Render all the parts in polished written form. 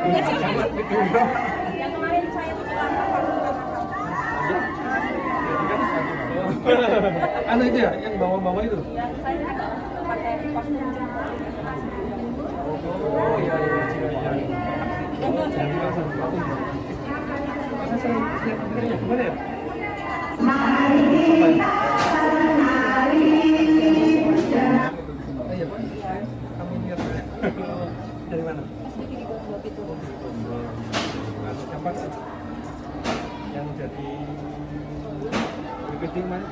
Yang kemarin saya tuh Anu itu ya, yang bawa-bawa itu? yang saya ada pakai kostum jepang. Oh iya. Masa saya lihat pikirnya gimana ya? Iya Pak, kamu lihat dari mana? Siapa sih? Yang jadi marketing mana?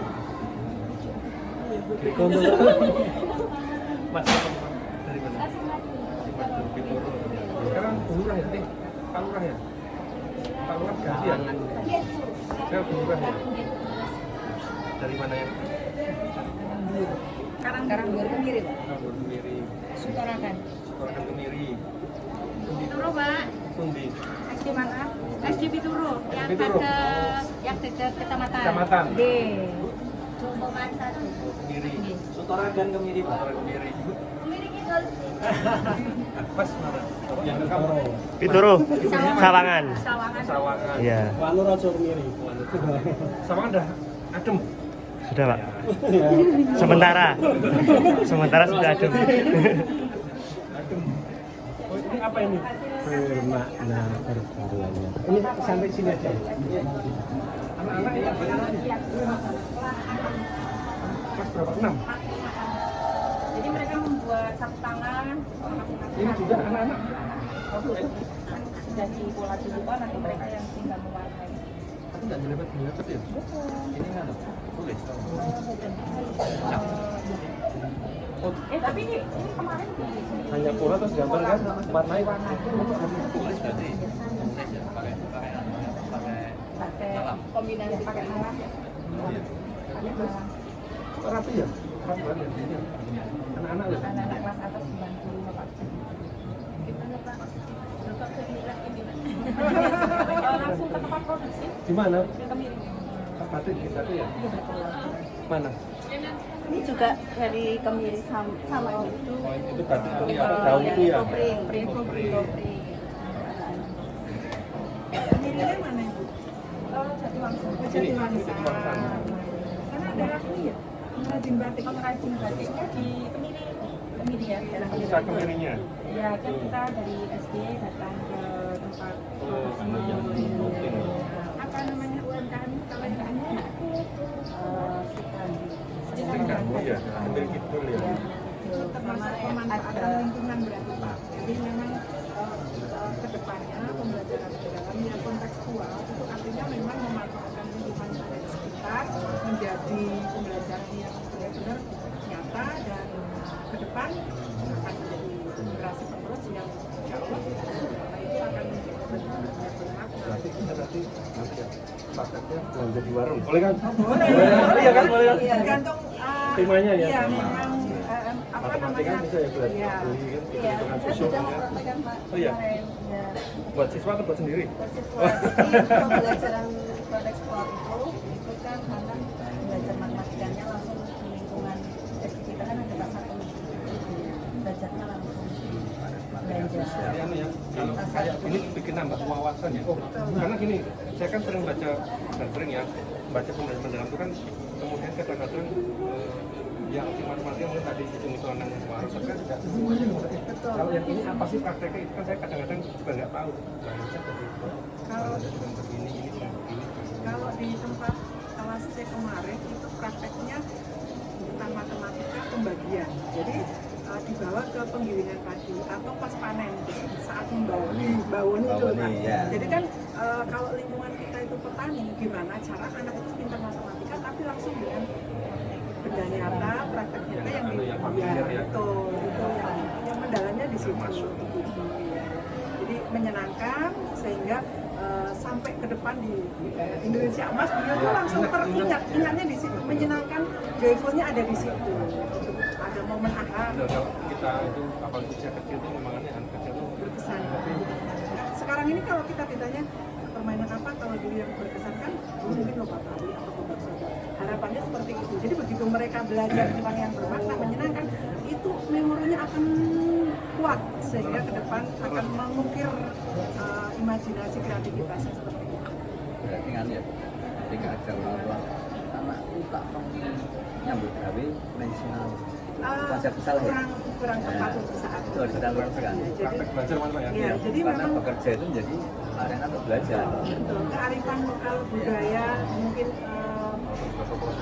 Mas dari mana? Pitoro. Sekarang Bulurah ya? Pak Lurah ya? Pak Lurah ganti ya? Saya Bulurah ya? Dari mana ya? Karanggur Kemiri, Pak. Karanggur Kemiri. Sutarakan. Sutarakan Kemiri. Pituro, Pak. Pundi. SD mana? SD Pituro. Pituro. Yang dekat kecamatan. Kecamatan. D. Jombongan 1. Kemiri. Sutaragan Kemiri, Pak. Sutarakan Kemiri. Kemiri Kidul. Pas mana? Yang kamu. Pituro, Sawangan. Sawangan. Sawangan. Iya, Wanu Raja Kemiri. Sawangan dah adem. sudah Pak. Sementara sudah adem. Adem. Oh, ini apa ini? Bermakna perpaduannya. Ini sampai sini aja. Anak-anak ya. Kelas berapa? 6. Jadi mereka membuat sapu tangan. Ini juga anak-anak. Sudah di pola dulu nanti mereka yang tinggal mewarnai. Tapi nggak nyelipet ya? Ini nggak boleh. Tapi ini kemarin di Hanya pola terus gambar kan? Warnai. Tulis berarti. pakai kombinasi pakai malam. Rapi ya? Rapi banget ya? Anak-anak loh. Anak-anak kelas atas membantu Bapak. Gimana Pak? Bapak keinginan ini. Langsung ke tempat produksi. Di mana? Ke Kemiri. Pak Batin kita tuh ya? Iya betul. Mana? Ini juga dari Kemiri sama itu. Oh, itu batin itu ya? Daun itu ya? Kopring. Kemirinya mana Ibu? Jatiwangsa. Jatiwangsa. Karena ada ini ya. Pengrajin batiknya di Kemiri ya. Bisa Kemirinya? Ya kan kita dari SD datang ke tempat apa namanya UMKM kalau UMKM-nya Kan, ya? Ambil gitu ya? termasuk pemanfaatan lingkungan berarti Pak. Jadi memang ke depannya pembelajaran ke dalam yang kontekstual itu artinya memang memanfaatkan lingkungan yang ada di sekitar menjadi pembelajaran yang benar-benar nyata dan ke depan akan menjadi generasi penerus yang insya Allah itu akan benar-benar Berarti kita nanti paketnya belanja di warung. Boleh kan? boleh. Iya kan? Boleh kan? Tergantung Temanya ya? iya memang apa Matematika namanya bisa ya belajar iya beli kan? iya Hitungan saya sosial sudah ya? mempraktekkan Pak Oh iya? kemarin ya Buat siswa atau buat sendiri? bersiswa jadi pembelajaran kontekstual itu kan karena belajar matematikanya langsung di lingkungan SD kita kan ada kelas 1 belajarnya langsung belanja Jadi anu ya, kalau kayak gini bikin nambah wawasan ya. Oh, karena gini, saya kan sering baca, dan sering ya, baca pembelajaran mendalam itu kan kemudian kadang-kadang yang di matematika mungkin tadi hitung-hitungan yang harus kan tidak semuanya maksudnya. Kalau yang ini apa sih prakteknya itu kan saya kadang-kadang juga nggak tahu. Kalau dengan begini, ini dengan begini. Kalau di tempat kelas C kemarin itu prakteknya bukan matematika pembagian. Jadi dibawa ke penggilingan padi atau pas panen saat membauni itu Pak. Ya. Jadi kan kalau lingkungan kita itu petani, gimana cara anak itu pintar matematika tapi langsung dengan benda nyata, praktek nyata yang familiar ya. itu yang mendalamnya di situ. Masuk. Jadi menyenangkan sehingga sampai ke depan di Indonesia Emas beliau tuh langsung ingatnya di situ, menyenangkan, joyfulnya ada di situ. Ada momen aha Kalau kita itu apalagi usia kecil itu memang anak kecil itu berkesan. Sekarang ini kalau kita ditanya permainan apa kalau dulu yang berkesan kan mungkin lompat tali atau lompat soda. Harapannya seperti itu. Jadi begitu mereka belajar tentang yang bermakna menyenangkan, itu memorinya akan kuat sehingga ke depan akan mengukir imajinasi kreativitasnya seperti itu. Berarti kan ya, ketika ada orang anakku tak pengen nyambut gawe nasional. Konsep salah ya? Kurang tepat untuk saat itu. Sedang kurang sekali. Praktek belajar mana Pak ya? Ya, jadi Karena memang bekerja itu menjadi arena untuk belajar. betul, kearifan lokal budaya mungkin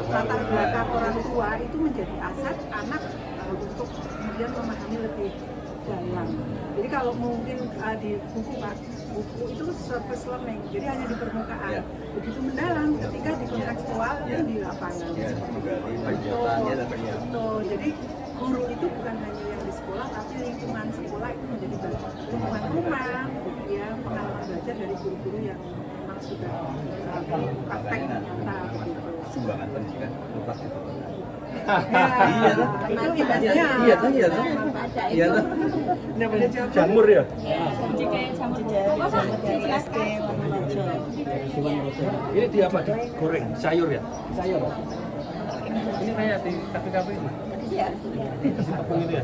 latar belakang orang tua itu menjadi aset anak untuk kemudian memahami lebih dalam. Jadi kalau mungkin di buku Pak, buku itu surface learning, jadi hanya di permukaan. Ya. Begitu mendalam ketika dikontekstual Ya. di lapangan. Ya, Seperti dari itu. kegiatannya dan sebagainya. Betul. Jadi guru itu bukan hanya yang di sekolah, tapi lingkungan sekolah itu menjadi bagian lingkungan rumah, ya pengalaman belajar dari guru-guru yang memang sudah praktek nyata begitu. Sumbangan pendidikan lupas itu. Iya, itu indahnya. Iya tuh. Iya tuh. Ini apa ini? Jamur ya? Ini di apa? Digoreng, sayur ya? Sayur. Ini kayak di kafe-kafe itu? Iya. Kasih tepung itu ya?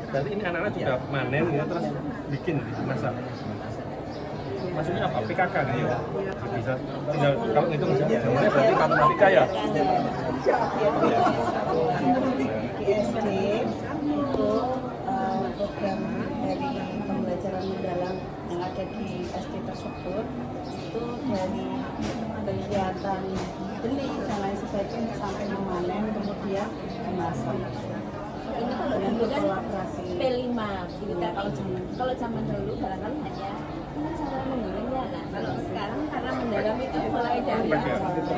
Berarti ini anak-anak juga panen ya, terus bikin, masak. Maksudnya apa? PKK kan ya? Bisa tinggal kalau itu jawabannya berarti matematika ya? Di SD itu program dari pembelajaran mendalam yang ada di SD tersebut itu dari kegiatan beli dan lain sebagainya sampai memanen kemudian memasak. Ini kalau dulu kan P5 gitu kan, kalau zaman dulu barangkali hanya cara menggorengnya. Nah, kalau sekarang karena mendalam itu mulai dari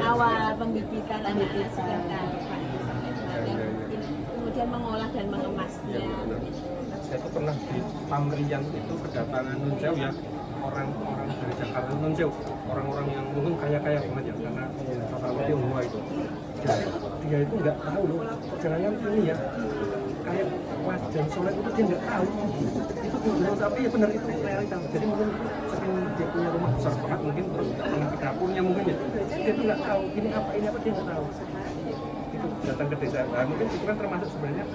awal pembibitan anak-anak sudah tahu sampai kemarin, kemudian mengolah dan mengemasnya. Saya tuh pernah di Pamrian itu kedatangan Nun Sewu ya, orang-orang dari Jakarta Nun Sewu, orang-orang yang mungkin kaya-kaya banget ya, karena Bapak Tionghoa itu. Dia itu nggak tahu loh, perjalanan ini ya, kayak wajan sholat itu dia nggak tahu. Itu dulu, tapi ya benar itu realita. Jadi mungkin saking dia punya rumah besar banget mungkin terus nggak pernah ke dapurnya mungkin ya, dia tuh nggak tahu ini apa dia nggak tahu. Itu datang ke desa, nah, mungkin itu kan termasuk sebenarnya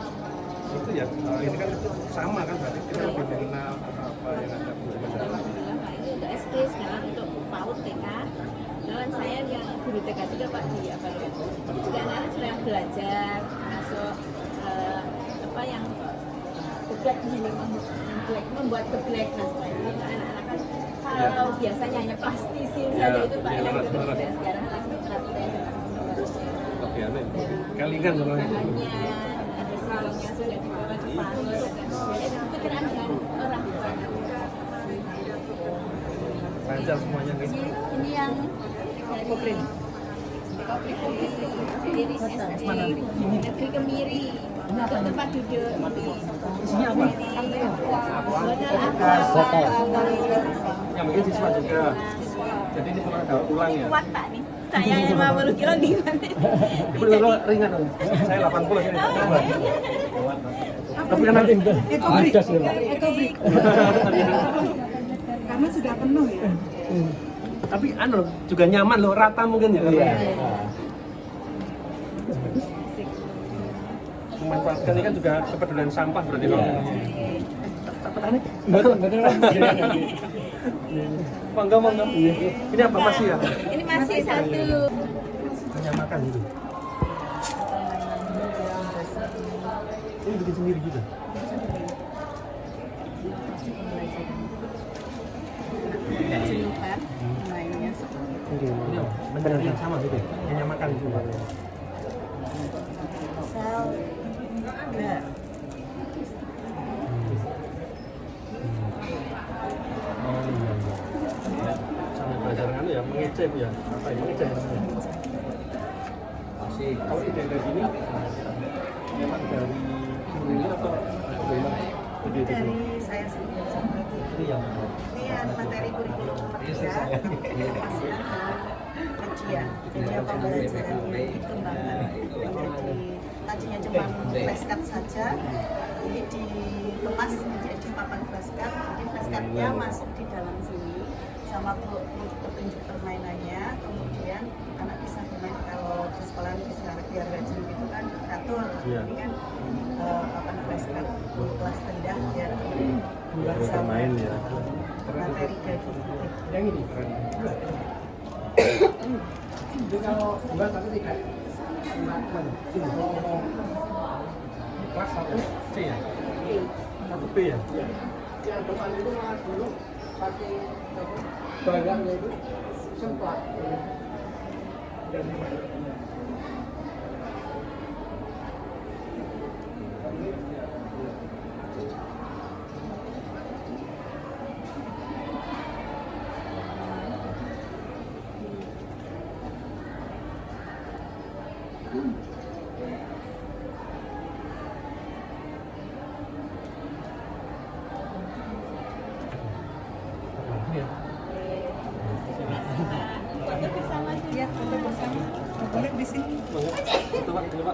itu ya, ini kan sama kan berarti kita lebih mengenal apa yang ada di masyarakat. Ini untuk SD, sekarang untuk PAUD TK. Dan saya yang guru TK juga Pak di apa ya? Ini juga anak-anak sudah belajar masuk apa yang geblek di sini, membuat geblek dan sebagainya. Anak-anak kan kalau biasanya hanya plastisin saja itu Pak yang berbeda, sekarang langsung praktek. Oke, aneh. Kalingan soalnya. Bahannya ada salingnya sudah dibawa ke Palu. Jadi pikiran dengan orang tua. Lancar semuanya nih. Ini yang dari Kopri dari SD Negeri Kemiri untuk tempat duduk ini. Isinya apa? Yang mungkin siswa juga. Jadi ini pernah daur ulang ya. Kuat Pak nih. Saya 50 kilo gimana? Ibu dulu ringan dong. Saya 80 ini. Tapi kan nanti Ekobrik. Karena sudah penuh ya. tapi anu juga nyaman loh, rata mungkin ya. Iya. Memanfaatkan ini kan juga kepedulian sampah berarti loh. Petani? Betul. Mangga. Ini apa masih ya? Ini masih satu. Hanya makan gitu. Ini bikin sendiri juga. Ini benar yang sama gitu. Hanya makan gitu. Sel. Nah, Oh iya. Sambil belajar anu ya, mengecek ya. Apa ya? Mengecek namanya. Masih. Kalau ide dari ini memang dari ini atau bagaimana? Ide itu dari saya sendiri. ini yang Ini yang materi kurikulum nomor 3, inovasi dan kajian. Jadi pembelajaran yang dikembangkan menjadi tadinya cuma flashcard saja, ini dikemas menjadi papan flashcard. Jadi flashcardnya masuk di dalam sini sama petunjuk permainannya. Kemudian anak bisa bermain, kalau di sekolah bisa biar rajin gitu kan, diatur. Iya. Ini kan flashcard kelas rendah biar Biar bermain ya. materi gaji. Yang ini keren. Jadi kalau enggak tapi tidak. Kelas 1 C ya? 1 P ya? Yang depan itu malah dulu pakai barangnya itu sempat. Ya, untuk bersama. Boleh di sini. Coba